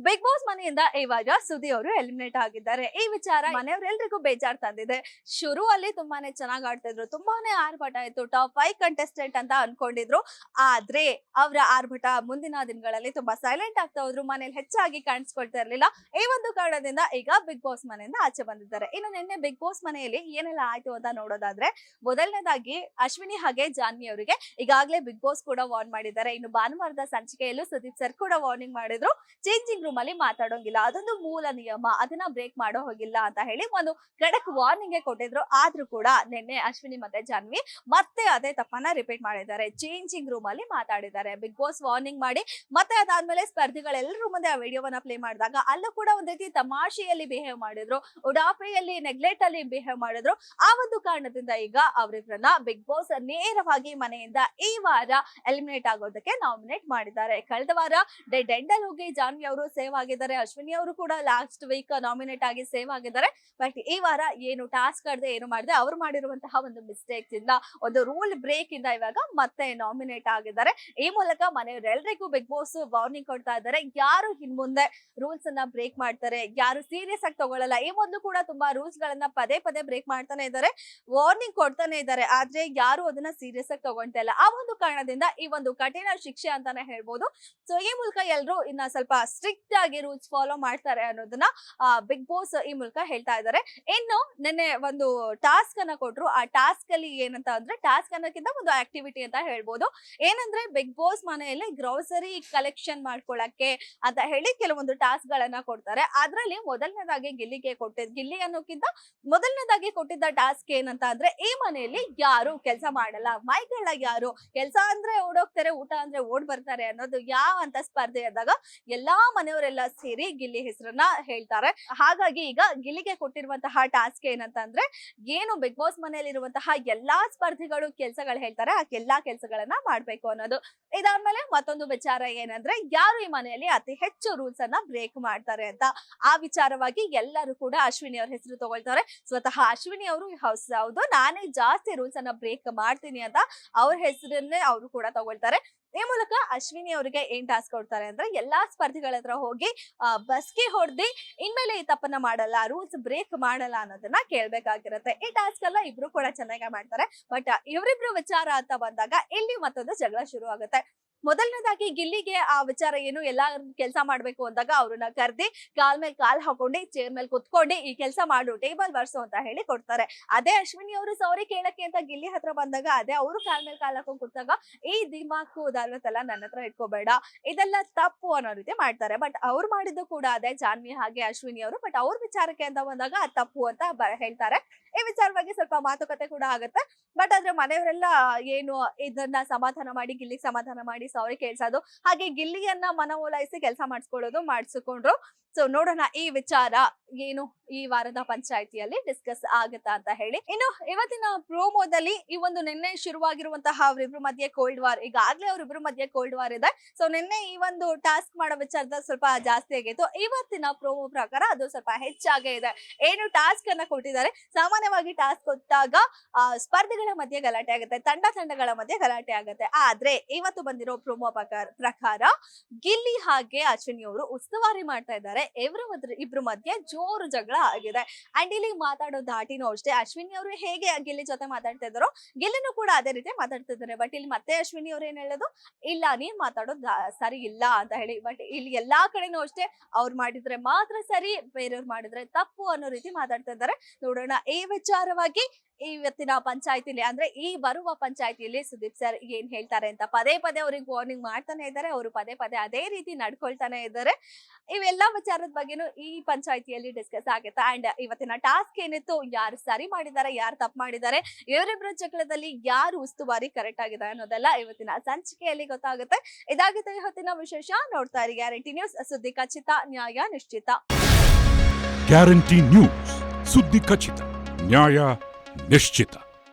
Big boss ಮನೆಯಿಂದ ಇವಾಗ ಸುದಿ ಅವರು ಎಲಿಮಿನೇಟ್ ಆಗಿದ್ದಾರೆ. ಈ ವಿಚಾರ ಮನೆಯವರೆಲ್ಲರಿಗೂ ಬೇಜಾರ್ ತಂದಿದೆ. ಶುರು ಅಲ್ಲಿ ತುಂಬಾನೇ ಚೆನ್ನಾಗಿ ಆಡ್ತಿದ್ರು, ತುಂಬಾನೇ ಆರ್ಭಟ ಇತ್ತು, ಟಾಪ್ 5 ಕಂಟೆಸ್ಟೆಂಟ್ ಅಂತ ಅನ್ಕೊಂಡಿದ್ರು. ಆದ್ರೆ ಅವರ ಆರ್ಭಟ ಮುಂದಿನ ದಿನಗಳಲ್ಲಿ ತುಂಬಾ ಸೈಲೆಂಟ್ ಆಗ್ತಾ ಹೋದ್ರು, ಮನೇಲಿ ಹೆಚ್ಚಾಗಿ ಕಾಣಿಸ್ಕೊಳ್ತಾ ಇರ್ಲಿಲ್ಲ. ಈ ಒಂದು ಕಾರಣದಿಂದ ಈಗ ಬಿಗ್ ಬಾಸ್ ಮನೆಯಿಂದ ಆಚೆ ಬಂದಿದ್ದಾರೆ. ಇನ್ನು ನಿನ್ನೆ ಬಿಗ್ ಬಾಸ್ ಮನೆಯಲ್ಲಿ ಏನೆಲ್ಲ ಆಯ್ತು ಅಂತ ನೋಡೋದಾದ್ರೆ, ಮೊದಲನೇದಾಗಿ ಅಶ್ವಿನಿ ಹಾಗೆ ಜಾನ್ವಿ ಅವರಿಗೆ ಈಗಾಗಲೇ ಬಿಗ್ ಬಾಸ್ ಕೂಡ ವಾರ್ನ್ ಮಾಡಿದ್ದಾರೆ. ಇನ್ನು ಭಾನುವಾರದ ಸಂಚಿಕೆಯಲ್ಲೂ ಸುದೀಪ್ ಸರ್ ಕೂಡ ವಾರ್ನಿಂಗ್ ಮಾಡಿದ್ರು, ಚೇಂಜಿಂಗ್ ರೂಮ್ ಅಲ್ಲಿ ಮಾತಾಡೋಂಗಿಲ್ಲ, ಅದೊಂದು ಮೂಲ ನಿಯಮ, ಅದನ್ನ ಬ್ರೇಕ್ ಮಾಡೋ ಹೋಗಿಲ್ಲ ಅಂತ ಹೇಳಿ ಒಂದು ಖಡಕ್ ವಾರ್ನಿಂಗ್ ಕೊಟ್ಟಿದ್ರು. ಆದ್ರೂ ಕೂಡ ನಿನ್ನೆ ಅಶ್ವಿನಿ ಮತ್ತೆ ಜಾನ್ವಿ ಮತ್ತೆ ಅದೇ ತಪ್ಪನ್ನ ರಿಪೀಟ್ ಮಾಡಿದ್ದಾರೆ. ಚೇಂಜಿಂಗ್ ರೂಮ್ ಅಲ್ಲಿ ಮಾತಾಡಿದ್ದಾರೆ. ಬಿಗ್ ಬಾಸ್ ವಾರ್ನಿಂಗ್ ಮಾಡಿ ಮತ್ತೆ ಅದಾದ್ಮೇಲೆ ಸ್ಪರ್ಧಿಗಳೆಲ್ಲರೂ ಮುಂದೆ ಆ ವಿಡಿಯೋವನ್ನ ಪ್ಲೇ ಮಾಡಿದಾಗ ಅಲ್ಲೂ ಕೂಡ ಒಂದ್ ರೀತಿ ತಮಾಷೆಯಲ್ಲಿ ಬಿಹೇವ್ ಮಾಡಿದ್ರು, ಉಡಾಫೆಯಲ್ಲಿ ನೆಗ್ಲೆಕ್ಟ್ ಅಲ್ಲಿ ಬಿಹೇವ್ ಮಾಡಿದ್ರು. ಆ ಒಂದು ಕಾರಣದಿಂದ ಈಗ ಅವರಿಬ್ಬರನ್ನ ಬಿಗ್ ಬಾಸ್ ನೇರವಾಗಿ ಮನೆಯಿಂದ ಈ ವಾರ ಎಲಿಮಿನೇಟ್ ಆಗೋದಕ್ಕೆ ನಾಮಿನೇಟ್ ಮಾಡಿದ್ದಾರೆ. ಕಳೆದ ವಾರ ಡೆಡ್ ಎಂಡ್ ಅಲ್ಲಿ ಹೋಗಿ ಜಾನ್ವಿ ಅವರು ಸೇವ್ ಆಗಿದ್ದಾರೆ, ಅಶ್ವಿನಿ ಅವರು ಕೂಡ ಲಾಸ್ಟ್ ವೀಕ್ ನಾಮಿನೇಟ್ ಆಗಿ ಸೇವ್ ಆಗಿದ್ದಾರೆ. ಬಟ್ ಈ ವಾರ ಏನು ಟಾಸ್ಕ್ ಆಡದೆ ಏನು ಮಾಡದೆ ಅವ್ರು ಮಾಡಿರುವಂತಹ ಒಂದು ಮಿಸ್ಟೇಕ್ಸ್ ಇಂದ, ಒಂದು ರೂಲ್ ಬ್ರೇಕ್ ಇಂದ ಇವಾಗ ಮತ್ತೆ ನಾಮಿನೇಟ್ ಆಗಿದ್ದಾರೆ. ಈ ಮೂಲಕ ಮನೆಯವರೆಲ್ಲರಿಗೂ ಬಿಗ್ ಬಾಸ್ ವಾರ್ನಿಂಗ್ ಕೊಡ್ತಾ ಇದ್ದಾರೆ, ಯಾರು ಇನ್ ಮುಂದೆ ರೂಲ್ಸ್ ಅನ್ನ ಬ್ರೇಕ್ ಮಾಡ್ತಾರೆ, ಯಾರು ಸೀರಿಯಸ್ ಆಗಿ ತಗೊಳ್ಳಲ್ಲ. ಈ ಮೊದಲು ಕೂಡ ತುಂಬಾ ರೂಲ್ಸ್ ಗಳನ್ನ ಪದೇ ಪದೇ ಬ್ರೇಕ್ ಮಾಡ್ತಾನೆ ಇದ್ದಾರೆ, ವಾರ್ನಿಂಗ್ ಕೊಡ್ತಾನೆ ಇದ್ದಾರೆ, ಆದ್ರೆ ಯಾರು ಅದನ್ನ ಸೀರಿಯಸ್ ಆಗಿ ತಗೊಳ್ತಾ ಇಲ್ಲ. ಆ ಒಂದು ಕಾರಣದಿಂದ ಈ ಒಂದು ಕಠಿಣ ಶಿಕ್ಷೆ ಅಂತಾನೆ ಹೇಳ್ಬೋದು. ಸೊ ಈ ಮೂಲಕ ಎಲ್ಲರೂ ಇನ್ನ ಸ್ವಲ್ಪ ಸ್ಟ್ರಿಕ್ಟ್ ಆಗಿ ರೂಲ್ಸ್ ಫಾಲೋ ಮಾಡ್ತಾರೆ ಅನ್ನೋದನ್ನ ಬಿಗ್ ಬಾಸ್ ಈ ಮೂಲಕ ಹೇಳ್ತಾ ಇದ್ದಾರೆ. ಇನ್ನು ನಿನ್ನೆ ಒಂದು ಟಾಸ್ಕ್ ಅನ್ನ ಕೊಟ್ರು. ಆ ಟಾಸ್ಕ್ ಅಲ್ಲಿ ಏನಂತ ಅಂದ್ರೆ, ಟಾಸ್ಕ್ ಅನ್ನೋಕ್ಕಿಂತ ಒಂದು ಆಕ್ಟಿವಿಟಿ ಅಂತ ಹೇಳ್ಬೋದು. ಏನಂದ್ರೆ ಬಿಗ್ ಬಾಸ್ ಮನೆಯಲ್ಲಿ ಗ್ರೋಸರಿ ಕಲೆಕ್ಷನ್ ಮಾಡ್ಕೊಳಕ್ಕೆ ಅಂತ ಹೇಳಿ ಕೆಲವೊಂದು ಟಾಸ್ಕ್ ಗಳನ್ನ ಕೊಡ್ತಾರೆ. ಅದ್ರಲ್ಲಿ ಮೊದಲನೇದಾಗಿ ಗಿಲ್ಲಿ ಅನ್ನೋಕ್ಕಿಂತ ಮೊದಲನೇದಾಗಿ ಕೊಟ್ಟಿದ್ದ ಟಾಸ್ಕ್ ಏನಂತ ಅಂದ್ರೆ, ಈ ಮನೆಯಲ್ಲಿ ಯಾರು ಕೆಲಸ ಮಾಡಲ್ಲ, ಮೈಗಳ ಯಾರು ಕೆಲಸ ಅಂದ್ರೆ ಓಡೋಗ್ತಾರೆ, ಊಟ ಅಂದ್ರೆ ಓಡ್ ಬರ್ತಾರೆ ಅನ್ನೋದು ಯಾವ ಅಂತ ಸ್ಪರ್ಧೆ ಆದಾಗ ಎಲ್ಲಾ ಮನೆಯವರೆಲ್ಲ ಸೇರಿ ಗಿಲ್ಲಿ ಹೆಸರನ್ನ ಹೇಳ್ತಾರೆ. ಹಾಗಾಗಿ ಈಗ ಗಿಲ್ಲಿಗೆ ಕೊಟ್ಟಿರುವಂತಹ ಟಾಸ್ಕ್ ಏನಂತ ಅಂದ್ರೆ, ಏನು ಬಿಗ್ ಬಾಸ್ ಮನೆಯಲ್ಲಿ ಇರುವಂತಹ ಎಲ್ಲಾ ಸ್ಪರ್ಧಿಗಳು ಕೆಲಸಗಳು ಹೇಳ್ತಾರೆ, ಆ ಎಲ್ಲಾ ಕೆಲಸಗಳನ್ನ ಮಾಡ್ಬೇಕು ಅನ್ನೋದು. ಇದಾದ್ಮೇಲೆ ಮತ್ತೊಂದು ವಿಚಾರ ಏನಂದ್ರೆ, ಯಾರು ಈ ಮನೆಯಲ್ಲಿ ಅತಿ ಹೆಚ್ಚು ರೂಲ್ಸ್ ಅನ್ನ ಬ್ರೇಕ್ ಮಾಡ್ತಾರೆ ಅಂತ. ಆ ವಿಚಾರವಾಗಿ ಎಲ್ಲರೂ ಕೂಡ ಅಶ್ವಿನಿ ಅವ್ರ ಹೆಸರು ತಗೊಳ್ತಾರೆ. ಸ್ವತಃ ಅಶ್ವಿನಿ ಅವರು ಹೌದು, ನಾನೇ ಜಾಸ್ತಿ ರೂಲ್ಸ್ ಅನ್ನ ಬ್ರೇಕ್ ಮಾಡ್ತೀನಿ ಅಂತ ಅವ್ರ ಹೆಸರನ್ನೇ ಅವರು ಕೂಡ ತಗೊಳ್ತಾರೆ. ಈ ಮೂಲಕ ಅಶ್ವಿನಿ ಅವರಿಗೆ ಏನ್ ಟಾಸ್ಕ್ ಕೊಡ್ತಾರೆ ಅಂದ್ರೆ, ಎಲ್ಲಾ ಸ್ಪರ್ಧಿಗಳ ಹತ್ರ ಹೋಗಿ ಬಸ್ಗೆ ಹೊಡೆದಿ ಇನ್ಮೇಲೆ ಈ ತಪ್ಪನ್ನ ಮಾಡಲ್ಲ, ರೂಲ್ಸ್ ಬ್ರೇಕ್ ಮಾಡಲ್ಲ ಅನ್ನೋದನ್ನ ಕೇಳ್ಬೇಕಾಗಿರುತ್ತೆ. ಈ ಟಾಸ್ಕ್ ಎಲ್ಲ ಇಬ್ರು ಕೂಡ ಚೆನ್ನಾಗಿ ಮಾಡ್ತಾರೆ. ಬಟ್ ಇವರಿಬ್ರು ವಿಚಾರ ಅಂತ ಬಂದಾಗ ಇಲ್ಲಿ ಮತ್ತೊಂದು ಜಗಳ ಶುರು ಆಗುತ್ತೆ. ಮೊದಲನೇದಾಗಿ ಗಿಲ್ಲಿಗೆ ಆ ವಿಚಾರ ಏನು, ಎಲ್ಲಾ ಕೆಲಸ ಮಾಡ್ಬೇಕು ಅಂದಾಗ ಅವ್ರನ್ನ ಕರ್ದಿ ಕಾಲ್ ಮೇಲೆ ಕಾಲ್ ಹಾಕೊಂಡು ಚೇರ್ ಮೇಲೆ ಕುತ್ಕೊಂಡು ಈ ಕೆಲಸ ಮಾಡು, ಟೇಬಲ್ ಬರ್ಸು ಅಂತ ಹೇಳಿ ಕೊಡ್ತಾರೆ. ಅದೇ ಅಶ್ವಿನಿ ಅವರು ಸಾರಿ ಕೇಳಕ್ಕೆ ಅಂತ ಗಿಲ್ಲಿ ಹತ್ರ ಬಂದಾಗ, ಅದೇ ಅವರು ಕಾಲ್ ಮೇಲೆ ಕಾಲ್ ಹಾಕೊಂಡು ಕೂತಾಗ, ಈ ದಿಮಾಕು ಉದಾರತೆಲ್ಲ ನನ್ನ ಹತ್ರ ಇಟ್ಕೋಬೇಡ, ಇದೆಲ್ಲ ತಪ್ಪು ಅನ್ನೋ ರೀತಿ ಮಾಡ್ತಾರೆ. ಬಟ್ ಅವ್ರು ಮಾಡಿದ್ದು ಕೂಡ ಅದೇ ಜಾನ್ವಿ ಹಾಗೆ ಅಶ್ವಿನಿ ಅವರು. ಬಟ್ ಅವ್ರ ವಿಚಾರಕ್ಕೆ ಅಂತ ಬಂದಾಗ ಅದು ತಪ್ಪು ಅಂತ ಹೇಳ್ತಾರೆ. ಈ ವಿಚಾರವಾಗಿ ಸ್ವಲ್ಪ ಮಾತುಕತೆ ಕೂಡ ಆಗುತ್ತೆ. ಬಟ್ ಆದ್ರೆ ಮನೆಯವರೆಲ್ಲ ಏನು ಇದನ್ನ ಸಮಾಧಾನ ಮಾಡಿ, ಗಿಲ್ಲಿಗೆ ಸಮಾಧಾನ ಮಾಡಿ ಸಾರಿ ಕೇಳ್ಸೋದು, ಹಾಗೆ ಗಿಲ್ಲಿಯನ್ನ ಮನವೊಲಾಯಿಸಿ ಕೆಲಸ ಮಾಡಿಸ್ಕೊಂಡ್ರು. ಸೊ ನೋಡೋಣ ಈ ವಿಚಾರ ಏನು ಈ ವಾರದ ಪಂಚಾಯಿತಿಯಲ್ಲಿ ಡಿಸ್ಕಸ್ ಆಗುತ್ತಾ ಅಂತ ಹೇಳಿ. ಇನ್ನು ಇವತ್ತಿನ ಪ್ರೋಮೋದಲ್ಲಿ ಈ ಒಂದು ನಿನ್ನೆ ಶುರುವಾಗಿರುವಂತಹ ಅವರಿಬ್ರು ಮಧ್ಯೆ ಕೋಲ್ಡ್ ವಾರ್, ಈಗಾಗ್ಲೇ ಅವರಿಬ್ರು ಮಧ್ಯೆ ಕೋಲ್ಡ್ ವಾರ್ ಇದೆ. ಸೊ ನಿನ್ನೆ ಈ ಒಂದು ಟಾಸ್ಕ್ ಮಾಡೋ ವಿಚಾರದ ಸ್ವಲ್ಪ ಜಾಸ್ತಿ ಆಗಿತ್ತು. ಇವತ್ತಿನ ಪ್ರೋಮೋ ಪ್ರಕಾರ ಅದು ಸ್ವಲ್ಪ ಹೆಚ್ಚಾಗೇ ಇದೆ. ಏನು ಟಾಸ್ಕ್ ಅನ್ನ ಕೊಟ್ಟಿದ್ದಾರೆ, ಸಾಮಾನ್ಯವಾಗಿ ಟಾಸ್ಕ್ ಕೊಟ್ಟಾಗ ಸ್ಪರ್ಧೆಗಳ ಮಧ್ಯೆ ಗಲಾಟೆ ಆಗುತ್ತೆ, ತಂಡಗಳ ಮಧ್ಯೆ ಗಲಾಟೆ ಆಗುತ್ತೆ. ಆದ್ರೆ ಇವತ್ತು ಬಂದಿರೋ ಪ್ರೋಮೋ ಪ್ರಕಾರ ಗಿಲ್ಲಿ ಹಾಗೆ ಅಶ್ವಿನಿ ಅವರು ಉಸ್ತುವಾರಿ ಮಾಡ್ತಾ ಇದ್ದಾರೆ. ಇಬ್ರು ಮಧ್ಯೆ ಜೋರು ಜಗಳ ಆಗಿದೆ. ಅಂಡ್ ಇಲ್ಲಿ ಮಾತಾಡೋ ದಾಟಿನೂ ಅಷ್ಟೇ, ಅಶ್ವಿನಿ ಅವರು ಹೇಗೆ ಗಿಲ್ಲಿ ಜೊತೆ ಮಾತಾಡ್ತಾ ಇದ್ದಾರೋ ಗಿಲ್ಲಿನೂ ಕೂಡ ಅದೇ ರೀತಿ ಮಾತಾಡ್ತಿದ್ದಾರೆ. ಬಟ್ ಇಲ್ಲಿ ಮತ್ತೆ ಅಶ್ವಿನಿ ಅವ್ರು ಏನ್ ಹೇಳೋದು, ಇಲ್ಲ ನೀನ್ ಮಾತಾಡೋದು ಸರಿ ಇಲ್ಲ ಅಂತ ಹೇಳಿ. ಬಟ್ ಇಲ್ಲಿ ಎಲ್ಲಾ ಕಡೆನೂ ಅಷ್ಟೇ, ಅವ್ರು ಮಾಡಿದ್ರೆ ಮಾತ್ರ ಸರಿ, ಬೇರೆಯವ್ರು ಮಾಡಿದ್ರೆ ತಪ್ಪು ಅನ್ನೋ ರೀತಿ ಮಾತಾಡ್ತಾ ಇದ್ದಾರೆ. ನೋಡೋಣ ಈ ವಿಚಾರವಾಗಿ ಇವತ್ತಿನ ಪಂಚಾಯತಿಲಿ, ಅಂದ್ರೆ ಈ ಬರುವ ಪಂಚಾಯತಿಯಲ್ಲಿ ಸುದೀಪ್ ಸರ್ ಏನ್ ಹೇಳ್ತಾರೆ ಅಂತ. ಪದೇ ಪದೇ ಅವ್ರಿಗೆ ವಾರ್ನಿಂಗ್ ಮಾಡ್ತಾನೆ ಇದ್ದಾರೆ, ಅವರು ಪದೇ ಪದೇ ಅದೇ ರೀತಿ ನಡ್ಕೊಳ್ತಾನೆ ಇದ್ದಾರೆ. ಇವೆಲ್ಲಾ ವಿಚಾರದ ಬಗ್ಗೆನೂ ಈ ಪಂಚಾಯತಿಯಲ್ಲಿ ಡಿಸ್ಕಸ್ ಆಗುತ್ತೆ. ಅಂಡ್ ಇವತ್ತಿನ ಟಾಸ್ಕ್ ಏನಿತ್ತು, ಯಾರು ಸರಿ ಮಾಡಿದ್ದಾರೆ, ಯಾರು ತಪ್ಪು ಮಾಡಿದ್ದಾರೆ, ಇವರಿಬ್ಬರ ಜಗಳದಲ್ಲಿ ಯಾರು ಉಸ್ತುವಾರಿ ಕರೆಕ್ಟ್ ಆಗಿದೆ ಅನ್ನೋದೆಲ್ಲ ಇವತ್ತಿನ ಸಂಚಿಕೆಯಲ್ಲಿ ಗೊತ್ತಾಗುತ್ತೆ. ಇದಾಗಿದೆ ಇವತ್ತಿನ ವಿಶೇಷ. ನೋಡ್ತಾ ಇರಿ ಗ್ಯಾರಂಟಿ ನ್ಯೂಸ್, ಸುದ್ದಿ ಖಚಿತ, ನ್ಯಾಯ ನಿಶ್ಚಿತ. ಗ್ಯಾರಂಟಿ ನ್ಯೂಸ್, ಸುದ್ದಿ ಖಚಿತ, ನ್ಯಾಯ ನಿಶ್ಚಿತ.